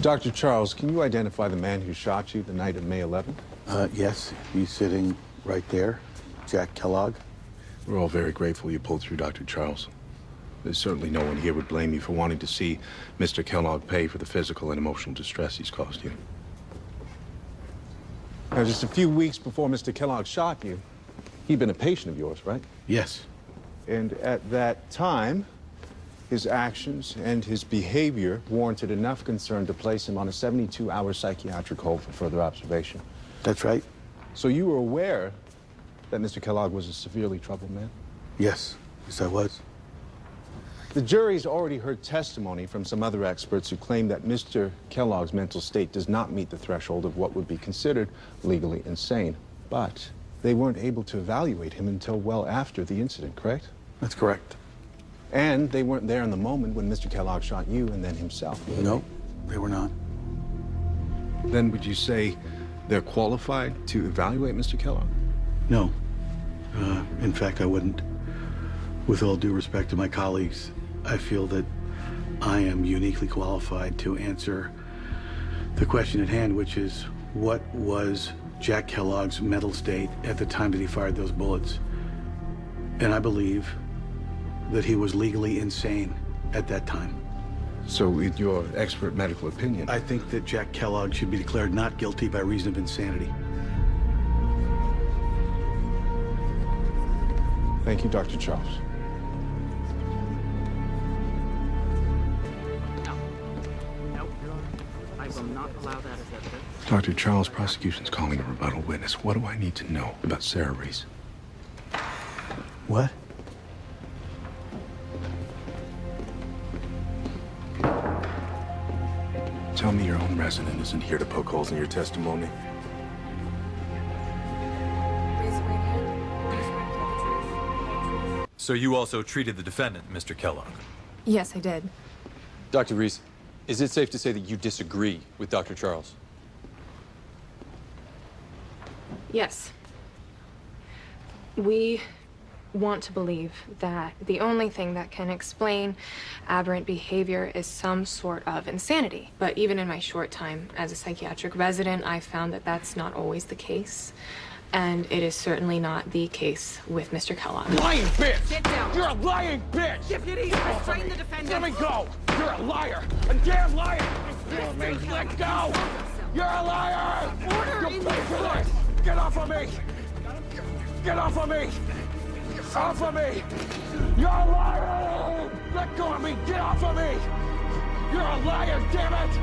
Dr. Charles, can you identify the man who shot you the night of May 11th? Yes, he's sitting right there. Jack Kellogg. We're all very grateful you pulled through, Dr. Charles. There's certainly no one here would blame you for wanting to see Mr. Kellogg pay for the physical and emotional distress he's caused you. Now, just a few weeks before Mr. Kellogg shot you, he'd been a patient of yours, right? Yes. And at that time, his actions and his behavior warranted enough concern to place him on a 72-hour psychiatric hold for further observation. That's right. So you were aware that Mr. Kellogg was a severely troubled man? Yes. Yes, I was. The jury's already heard testimony from some other experts who claim that Mr. Kellogg's mental state does not meet the threshold of what would be considered legally insane. But they weren't able to evaluate him until well after the incident, correct? That's correct. And they weren't there in the moment when Mr. Kellogg shot you and then himself. No, they were not. Then would you say they're qualified to evaluate Mr. Kellogg? No. In fact, I wouldn't. With all due respect to my colleagues, I feel that I am uniquely qualified to answer the question at hand, which is, what was Jack Kellogg's mental state at the time that he fired those bullets? And I believe that he was legally insane at that time. So in your expert medical opinion? I think that Jack Kellogg should be declared not guilty by reason of insanity. Thank you, Dr. Charles. I will not allow that as evidence. Dr. Charles, prosecution's calling a rebuttal witness. What do I need to know about Sarah Reese? What? Tell me your own resident isn't here to poke holes in your testimony. So you also treated the defendant, Mr. Kellogg? Yes, I did. Dr. Reese, is it safe to say that you disagree with Dr. Charles? Yes. We want to believe that the only thing that can explain aberrant behavior is some sort of insanity. But even in my short time as a psychiatric resident, I found that that's not always the case. And it is certainly not the case with Mr. Kellogg. Lying bitch! Sit down. You're a lying bitch! Deputy, restrain the defendant. Let me go! You're a liar! A damn liar! Let go! You're a liar! Order You'll in pay for this! Get off of me! Get off of me! Off of me! You're a liar! Let go of me! Get off of me! You're a liar, damn it!